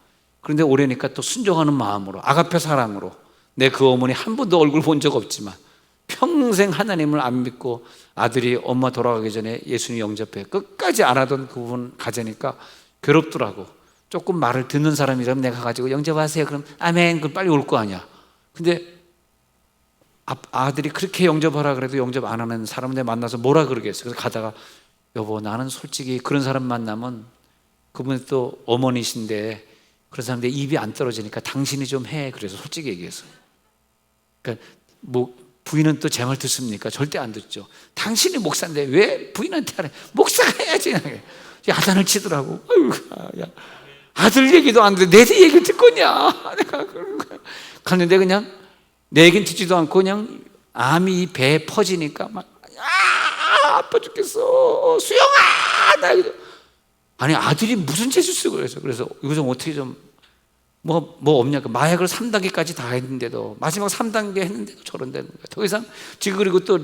그런데 올해니까 또 순종하는 마음으로 아가페 사랑으로 내 그 어머니 한 번도 얼굴 본 적 없지만 평생 하나님을 안 믿고 아들이 엄마 돌아가기 전에 예수님 영접해 끝까지 안 하던 그분 가자니까 괴롭더라고. 조금 말을 듣는 사람이라면 내가 가지고 영접하세요 그럼 아멘 그럼 빨리 올 거 아니야. 근데 아들이 그렇게 영접하라 그래도 영접 안 하는 사람을 내가 만나서 뭐라 그러겠어. 그래서 가다가 여보 나는 솔직히 그런 사람 만나면 그분이 또 어머니신데 그런 사람들 입이 안 떨어지니까 당신이 좀 해. 그래서 솔직히 얘기해서 그러니까 뭐 부인은 또 제 말 듣습니까? 절대 안 듣죠. 당신이 목사인데 왜 부인한테 하래? 목사가 해야지. 야단을 치더라고. 아유, 야. 아들 얘기도 안 듣는데 내 얘기를 듣겠냐? 내가 갔는데 그냥 내 얘기는 듣지도 않고 그냥 암이 배에 퍼지니까 막 아파 죽겠어. 수영아! 나 아니 아들이 무슨 재수 쓰고 그래서 이거 좀 어떻게 좀 뭐 없냐? 마약을 3단계까지 다 했는데도 마지막 3단계 했는데도 저런 되는 거야. 더 이상 지금 그리고 또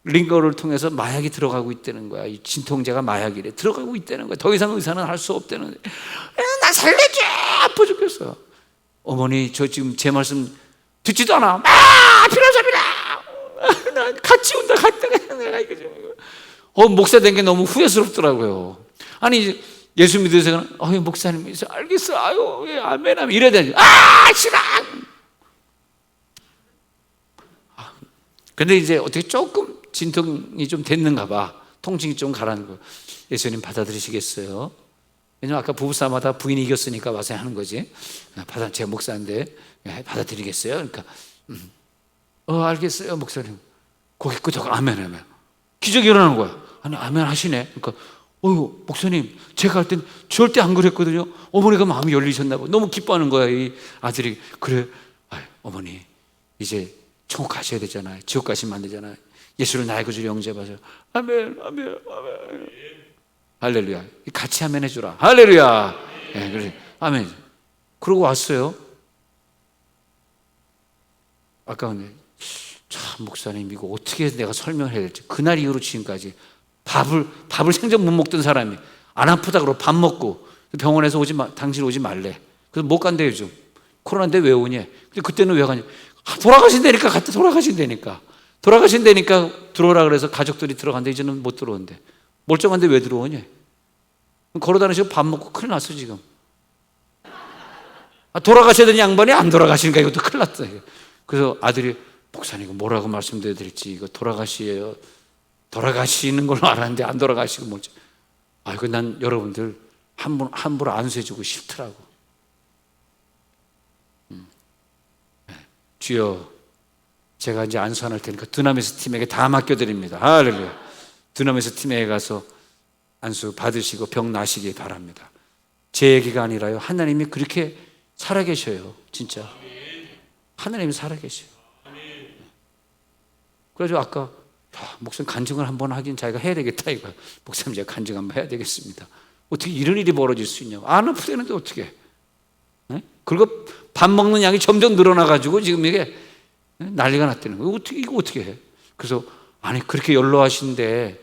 링거를 통해서 마약이 들어가고 있다는 거야. 이 진통제가 마약이래. 들어가고 있다는 거야. 더 이상 의사는 할 수 없다는 거야. 나 살려줘! 아파 죽겠어. 어머니 저 지금 제 말씀 듣지도 않아. 필요잡이라. 나 같이 온다. 내가 이거 좀 목사 된 게 너무 후회스럽더라고요. 아니 예수 믿으세요? 목사님, 알겠어. 아유, 예, 아멘, 아멘. 이래야 되지. 싫어! 근데 이제 어떻게 조금 진통이 좀 됐는가 봐. 통증이 좀 가라는 거. 예수님 받아들이시겠어요? 왜냐면 아까 부부싸움하다 부인이 이겼으니까 와서 하는 거지. 제가 목사인데, 받아들이겠어요? 그러니까, 알겠어요, 목사님. 고개 끄덕, 아멘, 아멘. 기적이 일어나는 거야. 아니, 아멘 하시네. 그러니까, 목사님, 제가 할 땐 절대 안 그랬거든요. 어머니가 마음이 열리셨나 봐. 너무 기뻐하는 거야, 이 아들이. 그래, 어머니, 이제 천국 가셔야 되잖아요. 지옥 가시면 안 되잖아요. 예수를 나의 구주로 영접하세요. 아멘, 아멘, 아멘. 할렐루야. 같이 아멘 해주라. 할렐루야. 네, 그래, 아멘. 그러고 왔어요. 아까 근데, 참, 목사님, 이거 어떻게 내가 설명을 해야 될지. 그날 이후로 지금까지 밥을 생전 못 먹던 사람이 안 아프다 그러고 밥 먹고 병원에서 당신 오지 말래. 그래서 못 간대 요즘. 코로나인데 왜 오냐. 근데 그때는 왜 가냐. 돌아가신다니까 갔다 돌아가신다니까 들어오라 그래서 가족들이 들어간대. 이제는 못 들어온대. 멀쩡한데 왜 들어오냐. 걸어다니시고 밥 먹고 큰일 났어 지금. 돌아가셔야 되는 양반이 안 돌아가시니까 이것도 큰일 났어. 그래서 아들이 목사님 이거 뭐라고 말씀드려야 될지 이거 돌아가시는 걸로 알았는데 안 돌아가시고 뭐지. 아이고 난 여러분들 함부로 안수해주고 싫더라고. 주여 제가 이제 안수 안 할 테니까 두나미스 팀에게 다 맡겨드립니다. 할렐루야. 두나미스 팀에 가서 안수 받으시고 병 나시기 바랍니다. 제 얘기가 아니라요. 하나님이 그렇게 살아계셔요. 진짜 하나님이 살아계셔요. 그래서 아까 목사님 간증을 한번 하긴 자기가 해야 되겠다 이거. 목사님 제가 간증 한번 해야 되겠습니다. 어떻게 이런 일이 벌어질 수 있냐고. 안 아프다는데 어떻게. 그리고 밥 먹는 양이 점점 늘어나가지고 지금 이게 난리가 났다는 거예요. 이거 어떻게 해. 그래서 아니 그렇게 연로하신데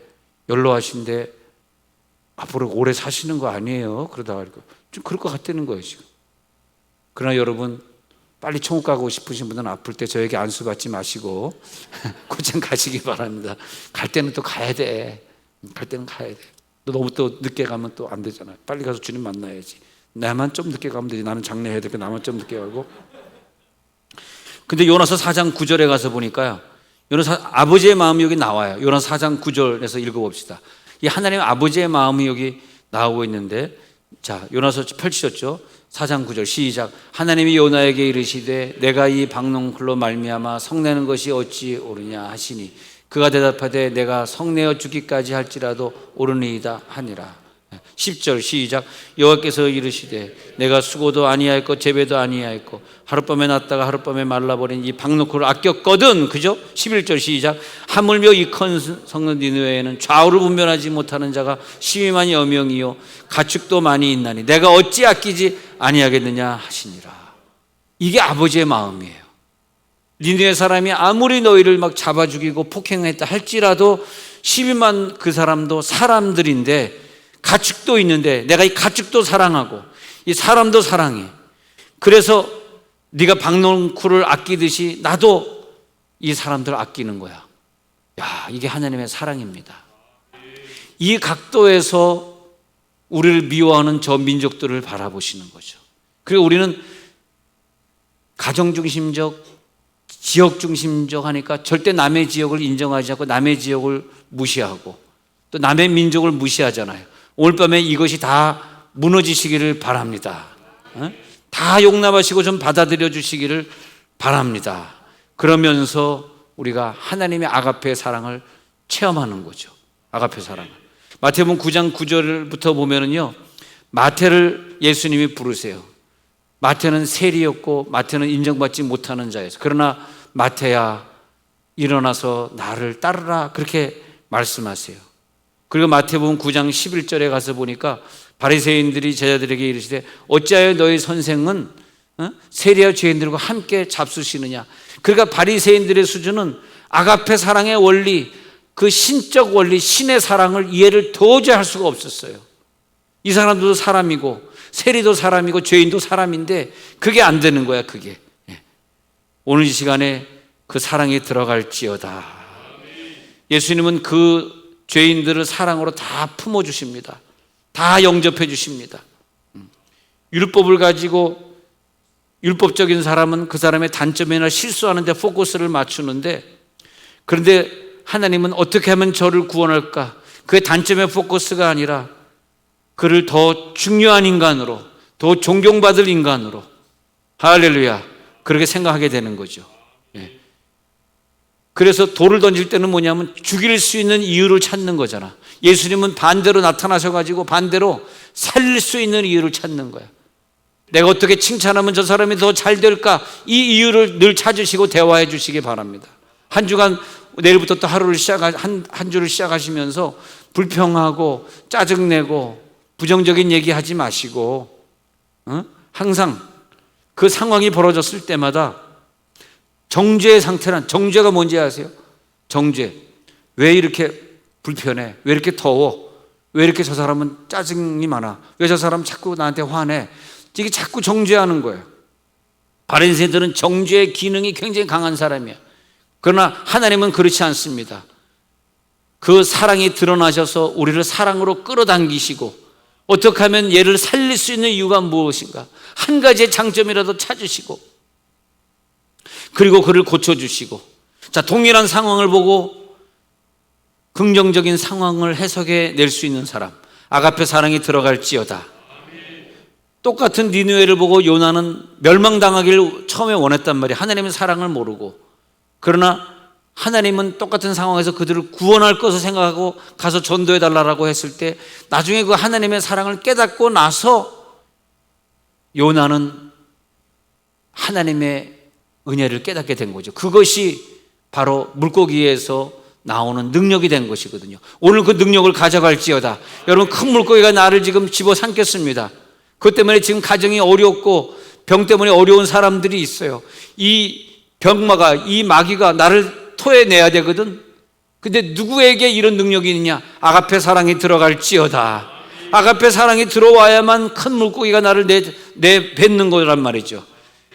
앞으로 오래 사시는 거 아니에요. 그러다가 좀 그럴 것 같다는 거예요 지금. 그러나 여러분 빨리 천국 가고 싶으신 분은 아플 때 저에게 안수 받지 마시고 곧장 가시기 바랍니다. 갈 때는 또 가야 돼. 갈 때는 가야 돼. 너무 또 늦게 가면 또 안 되잖아요. 빨리 가서 주님 만나야지. 나만 좀 늦게 가면 되지. 나는 장례해야 되니까 나만 좀 늦게 가고. 근데 요나서 4장 9절에 가서 보니까요. 아버지의 마음이 여기 나와요. 요나서 4장 9절에서 읽어봅시다. 이 하나님의 아버지의 마음이 여기 나오고 있는데, 자 요나서 펼치셨죠? 4장 9절 시작. 하나님이 요나에게 이르시되 내가 이 박농쿨로 말미암아 성내는 것이 어찌 옳으냐 하시니 그가 대답하되 내가 성내어 죽기까지 할지라도 옳으니이다 하니라. 10절 시작. 여호와께서 이르시되 내가 수고도 아니하였고 재배도 아니하였고 하룻밤에 났다가 하룻밤에 말라버린 이 박농쿨을 아꼈거든. 그죠? 11절 시작. 하물며 이 큰 성읍 니느웨에는 좌우를 분별하지 못하는 자가 심히만 여명이요 가축도 많이 있나니 내가 어찌 아끼지 아니하겠느냐 하시니라. 이게 아버지의 마음이에요. 니느웨 사람이 아무리 너희를 막 잡아 죽이고 폭행했다 할지라도 12만 그 사람도 사람들인데 가축도 있는데 내가 이 가축도 사랑하고 이 사람도 사랑해. 그래서 네가 박농쿨을 아끼듯이 나도 이 사람들을 아끼는 거야. 야, 이게 하나님의 사랑입니다. 이 각도에서 우리를 미워하는 저 민족들을 바라보시는 거죠. 그리고 우리는 가정중심적, 지역중심적 하니까 절대 남의 지역을 인정하지 않고 남의 지역을 무시하고 또 남의 민족을 무시하잖아요. 오늘 밤에 이것이 다 무너지시기를 바랍니다. 다 용납하시고 좀 받아들여 주시기를 바랍니다. 그러면서 우리가 하나님의 아가페의 사랑을 체험하는 거죠. 아가페 사랑을. 마태복음 9장 9절부터 보면은요, 마태를 예수님이 부르세요. 마태는 세리였고 마태는 인정받지 못하는 자였어요. 그러나 마태야, 일어나서 나를 따르라, 그렇게 말씀하세요. 그리고 마태복음 9장 11절에 가서 보니까 바리새인들이 제자들에게 이르시되 어찌하여 너희 선생은 세리와 죄인들과 함께 잡수시느냐. 그러니까 바리새인들의 수준은 아가페 사랑의 원리, 그 신적 원리, 신의 사랑을 이해를 도저히 할 수가 없었어요. 이 사람도 사람이고 세리도 사람이고 죄인도 사람인데 그게 안 되는 거야. 그게 오늘 이 시간에 그 사랑이 들어갈지어다. 예수님은 그 죄인들을 사랑으로 다 품어주십니다. 다 영접해 주십니다. 율법을 가지고 율법적인 사람은 그 사람의 단점이나 실수하는 데 포커스를 맞추는데, 그런데 하나님은 어떻게 하면 저를 구원할까? 그의 단점의 포커스가 아니라 그를 더 중요한 인간으로, 더 존경받을 인간으로, 할렐루야, 그렇게 생각하게 되는 거죠. 그래서 돌을 던질 때는 뭐냐면 죽일 수 있는 이유를 찾는 거잖아. 예수님은 반대로 나타나셔가지고 반대로 살릴 수 있는 이유를 찾는 거야. 내가 어떻게 칭찬하면 저 사람이 더 잘 될까? 이 이유를 늘 찾으시고 대화해 주시기 바랍니다. 한 주간, 내일부터 또 하루를 한 주를 시작하시면서 불평하고 짜증내고 부정적인 얘기하지 마시고, 항상 그 상황이 벌어졌을 때마다 정죄의 상태란, 정죄가 뭔지 아세요? 정죄. 왜 이렇게 불편해? 왜 이렇게 더워? 왜 이렇게 저 사람은 짜증이 많아? 왜 저 사람 자꾸 나한테 화내? 이게 자꾸 정죄하는 거예요. 바리새인들은 정죄의 기능이 굉장히 강한 사람이야. 그러나 하나님은 그렇지 않습니다. 그 사랑이 드러나셔서 우리를 사랑으로 끌어당기시고, 어떻게 하면 얘를 살릴 수 있는 이유가 무엇인가? 한 가지의 장점이라도 찾으시고, 그리고 그를 고쳐주시고, 자, 동일한 상황을 보고 긍정적인 상황을 해석해 낼 수 있는 사람, 아가페 사랑이 들어갈지어다. 똑같은 니느웨를 보고 요나는 멸망당하기를 처음에 원했단 말이에요. 하나님의 사랑을 모르고. 그러나 하나님은 똑같은 상황에서 그들을 구원할 것을 생각하고 가서 전도해 달라고 했을 때, 나중에 그 하나님의 사랑을 깨닫고 나서 요나는 하나님의 은혜를 깨닫게 된 거죠. 그것이 바로 물고기에서 나오는 능력이 된 것이거든요. 오늘 그 능력을 가져갈지어다. 여러분, 큰 물고기가 나를 지금 집어삼켰습니다. 그것 때문에 지금 가정이 어렵고 병 때문에 어려운 사람들이 있어요. 이 병마가, 이 마귀가 나를 토해내야 되거든. 근데 누구에게 이런 능력이 있느냐? 아가페 사랑이 들어갈지어다. 아가페 사랑이 들어와야만 큰 물고기가 나를 내뱉는 거란 말이죠.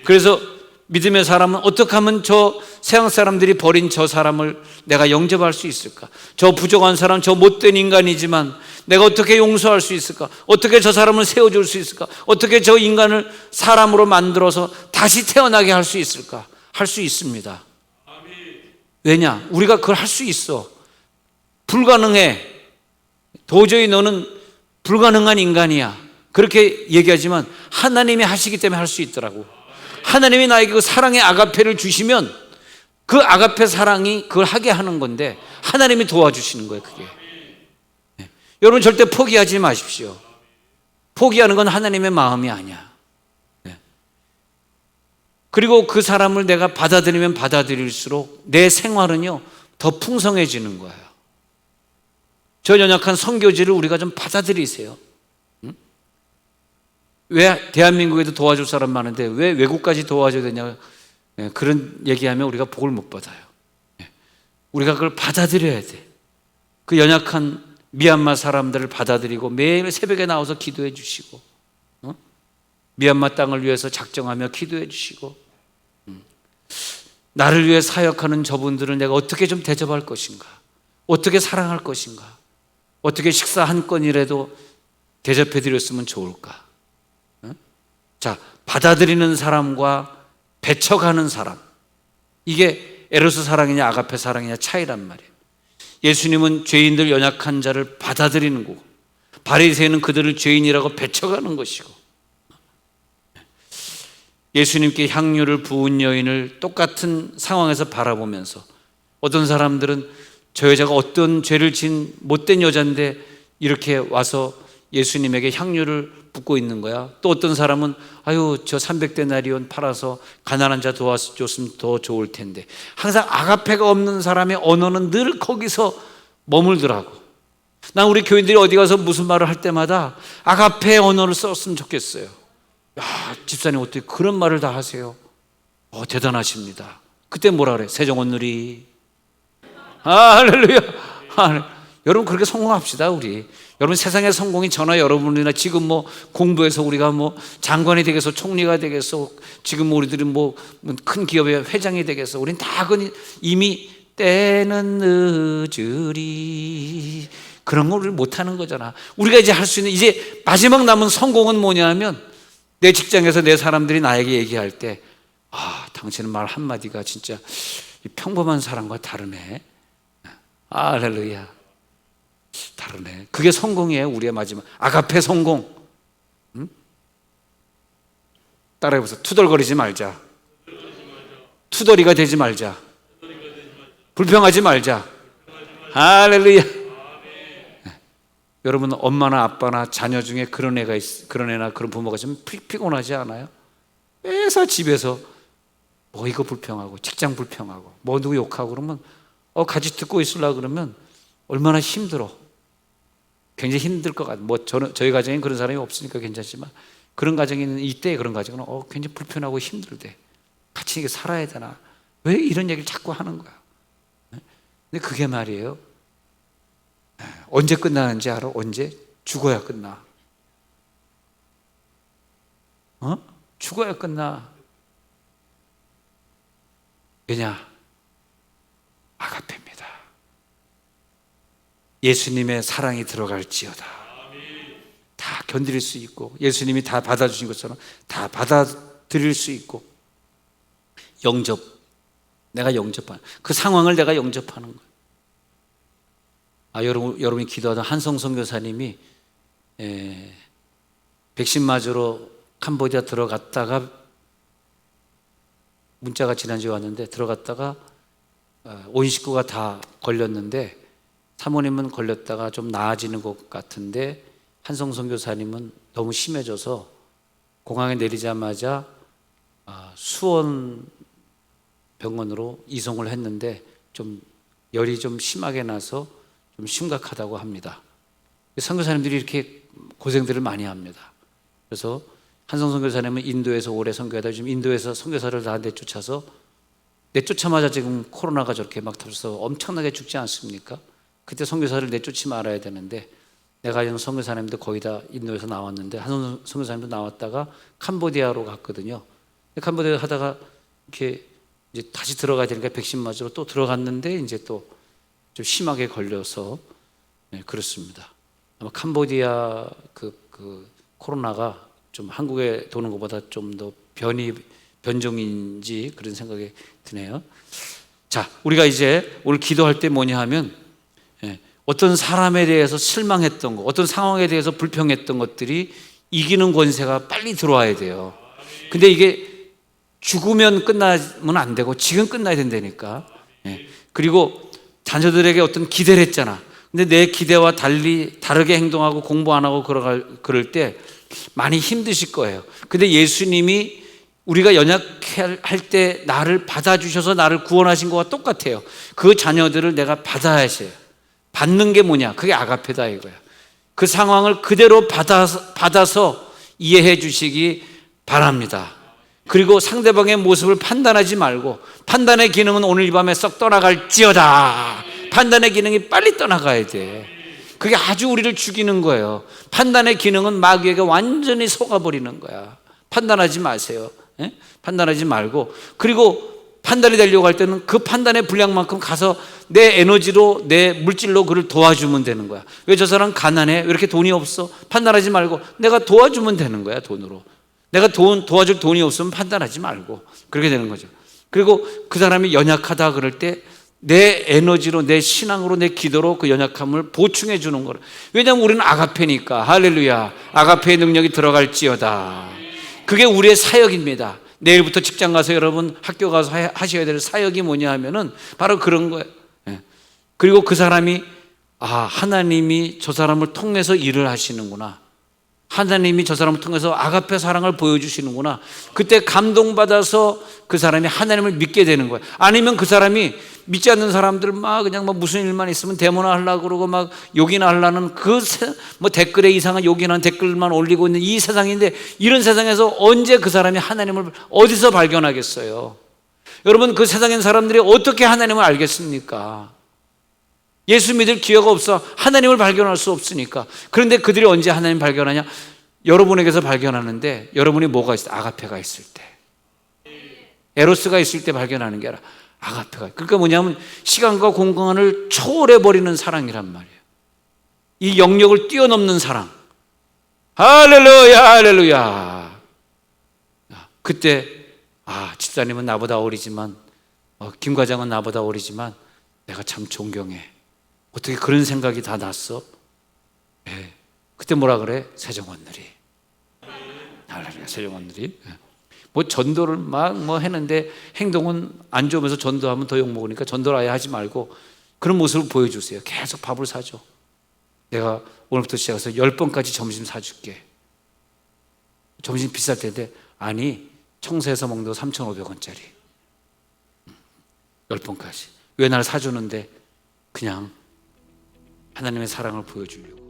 그래서 믿음의 사람은 어떻게 하면 저 세상 사람들이 버린 저 사람을 내가 영접할 수 있을까? 저 부족한 사람, 저 못된 인간이지만 내가 어떻게 용서할 수 있을까? 어떻게 저 사람을 세워줄 수 있을까? 어떻게 저 인간을 사람으로 만들어서 다시 태어나게 할 수 있을까? 할 수 있습니다. 왜냐? 우리가 그걸 할 수 있어. 불가능해. 도저히 너는 불가능한 인간이야. 그렇게 얘기하지만 하나님이 하시기 때문에 할 수 있더라고. 하나님이 나에게 그 사랑의 아가페를 주시면 그 아가페 사랑이 그걸 하게 하는 건데, 하나님이 도와주시는 거예요. 그게. 네. 여러분, 절대 포기하지 마십시오. 포기하는 건 하나님의 마음이 아니야. 네. 그리고 그 사람을 내가 받아들이면 받아들일수록 내 생활은요 더 풍성해지는 거예요. 저 연약한 선교지를 우리가 좀 받아들이세요. 왜 대한민국에도 도와줄 사람 많은데 왜 외국까지 도와줘야 되냐, 그런 얘기하면 우리가 복을 못 받아요. 우리가 그걸 받아들여야 돼. 그 연약한 미얀마 사람들을 받아들이고 매일 새벽에 나와서 기도해 주시고, 미얀마 땅을 위해서 작정하며 기도해 주시고, 나를 위해 사역하는 저분들을 내가 어떻게 좀 대접할 것인가? 어떻게 사랑할 것인가? 어떻게 식사 한 건이라도 대접해 드렸으면 좋을까? 자, 받아들이는 사람과 배척하는 사람, 이게 에로스 사랑이냐 아가페 사랑이냐 차이란 말이에요. 예수님은 죄인들 연약한 자를 받아들이는 거고, 바리새인은 그들을 죄인이라고 배척하는 것이고, 예수님께 향유를 부은 여인을 똑같은 상황에서 바라보면서 어떤 사람들은 저 여자가 어떤 죄를 진 못된 여자인데 이렇게 와서 예수님에게 향유를 붓고 있는 거야. 또 어떤 사람은 아유 저 300데나리온 팔아서 가난한 자 도와줬으면 더 좋을 텐데. 항상 아가페가 없는 사람의 언어는 늘 거기서 머물더라고. 난 우리 교인들이 어디 가서 무슨 말을 할 때마다 아가페 언어를 썼으면 좋겠어요. 야, 집사님 어떻게 그런 말을 다 하세요? 대단하십니다. 그때 뭐라 그래? 세종언누리. 할렐루야. 여러분 그렇게 성공합시다. 우리 여러분 세상의 성공이 저나 여러분이나 지금 뭐 공부해서 우리가 뭐 장관이 되겠어, 총리가 되겠어, 지금 우리들이 뭐 큰 기업의 회장이 되겠어. 우린 다 이미 때는 늦으리 그런 걸 못하는 거잖아. 우리가 이제 할 수 있는 이제 마지막 남은 성공은 뭐냐면 내 직장에서 내 사람들이 나에게 얘기할 때 당신은 말 한마디가 진짜 평범한 사람과 다르네. 할렐루야. 다르네. 그게 성공이에요. 우리의 마지막 아가페 성공. 따라해보세요. 투덜거리지 말자. 투덜이가 되지 말자. 불평하지 말자. 할렐루야. 여러분 엄마나 아빠나 자녀 중에 그런 애나 그런 부모가 좀 피곤하지 않아요? 매사 집에서 뭐 이거 불평하고 직장 불평하고 뭐 누구 욕하고 그러면 같이 듣고 있으려고 그러면 얼마나 힘들어. 굉장히 힘들 것 같아요. 뭐 저희 가정엔 그런 사람이 없으니까 괜찮지만 그런 가정이 있는 이때 그런 가정은 굉장히 불편하고 힘들대. 같이 이게 살아야 되나? 왜 이런 얘기를 자꾸 하는 거야? 근데 그게 말이에요. 언제 끝나는지 알아? 언제? 죽어야 끝나. 죽어야 끝나. 왜냐? 아가페입니다. 예수님의 사랑이 들어갈지어다. 다 견딜 수 있고 예수님이 다 받아주신 것처럼 다 받아들일 수 있고 내가 영접하는 그 상황을 내가 영접하는 거예요. 여러분이 기도하던 한성 선교사님이 백신 맞으러 캄보디아 들어갔다가 문자가 지난주에 왔는데 들어갔다가 온 식구가 다 걸렸는데 사모님은 걸렸다가 좀 나아지는 것 같은데 한성 선교사님은 너무 심해져서 공항에 내리자마자 수원 병원으로 이송을 했는데 좀 열이 좀 심하게 나서 좀 심각하다고 합니다. 선교사님들이 이렇게 고생들을 많이 합니다. 그래서 한성 선교사님은 인도에서 오래 선교하다 지금 인도에서 선교사를 다 내쫓자마자 지금 코로나가 저렇게 막 터져서 엄청나게 죽지 않습니까? 그때 선교사를 내쫓지 말아야 되는데 내가 아는 선교사님도 거의 다 인도에서 나왔는데 한성 선교사님도 나왔다가 캄보디아로 갔거든요. 캄보디아 하다가 이렇게 이제 다시 들어가야 되니까 백신 맞으러 또 들어갔는데 이제 또 좀 심하게 걸려서 그렇습니다. 아마 캄보디아 그 코로나가 좀 한국에 도는 것보다 좀 더 변종인지 그런 생각이 드네요. 자, 우리가 이제 오늘 기도할 때 뭐냐 하면 어떤 사람에 대해서 실망했던 것, 어떤 상황에 대해서 불평했던 것들이 이기는 권세가 빨리 들어와야 돼요. 근데 이게 죽으면 끝나면 안 되고 지금 끝나야 된다니까. 그리고 자녀들에게 어떤 기대를 했잖아. 근데 내 기대와 다르게 행동하고 공부 안 하고 그럴 때 많이 힘드실 거예요. 근데 예수님이 우리가 연약할 때 나를 받아주셔서 나를 구원하신 것과 똑같아요. 그 자녀들을 내가 받아야 해요. 받는 게 뭐냐? 그게 아가페다 이거야. 그 상황을 그대로 받아서 이해해 주시기 바랍니다. 그리고 상대방의 모습을 판단하지 말고 판단의 기능은 오늘 이 밤에 썩 떠나갈지어다. 판단의 기능이 빨리 떠나가야 돼. 그게 아주 우리를 죽이는 거예요. 판단의 기능은 마귀에게 완전히 속아버리는 거야. 판단하지 마세요. 예? 판단하지 말고, 그리고 판단이 되려고 할 때는 그 판단의 분량만큼 가서 내 에너지로, 내 물질로 그를 도와주면 되는 거야. 왜 저 사람 가난해? 왜 이렇게 돈이 없어? 판단하지 말고 내가 도와주면 되는 거야, 돈으로. 내가 도와줄 돈이 없으면 판단하지 말고 그렇게 되는 거죠. 그리고 그 사람이 연약하다 그럴 때 내 에너지로, 내 신앙으로, 내 기도로 그 연약함을 보충해 주는 거라. 왜냐하면 우리는 아가페니까. 할렐루야. 아가페의 능력이 들어갈지어다. 그게 우리의 사역입니다. 내일부터 직장 가서 여러분 학교 가서 하셔야 될 사역이 뭐냐 하면은 바로 그런 거예요. 그리고 그 사람이 하나님이 저 사람을 통해서 일을 하시는구나, 하나님이 저 사람을 통해서 아가페 사랑을 보여주시는구나, 그때 감동받아서 그 사람이 하나님을 믿게 되는 거예요. 아니면 그 사람이 믿지 않는 사람들 그냥 무슨 일만 있으면 데모나 하려고 그러고 막 욕이나 하려는 댓글에 이상한 욕이나 댓글만 올리고 있는 이 세상인데, 이런 세상에서 언제 그 사람이 하나님을 어디서 발견하겠어요? 여러분, 그 세상엔 사람들이 어떻게 하나님을 알겠습니까? 예수 믿을 기회가 없어 하나님을 발견할 수 없으니까. 그런데 그들이 언제 하나님 발견하냐? 여러분에게서 발견하는데, 여러분이 뭐가 있을 때? 아가페가 있을 때, 에로스가 있을 때 발견하는 게 아니라 아가페가. 그러니까 뭐냐면 시간과 공간을 초월해버리는 사랑이란 말이에요. 이 영역을 뛰어넘는 사랑. 할렐루야, 할렐루야. 그때 집사님은 나보다 어리지만, 김 과장은 나보다 어리지만 내가 참 존경해. 어떻게 그런 생각이 다 났어? 네. 그때 뭐라 그래? 세정원들이. 할렐루야, 세정원들이. 전도를 했는데 행동은 안 좋으면서 전도하면 더 욕먹으니까 전도를 아예 하지 말고 그런 모습을 보여주세요. 계속 밥을 사줘. 내가 오늘부터 시작해서 10번까지 점심 사줄게. 점심 비쌀 텐데, 아니, 청소해서 먹는 거 3,500원짜리 10번까지. 왜 날 사주는데? 그냥 하나님의 사랑을 보여주려고.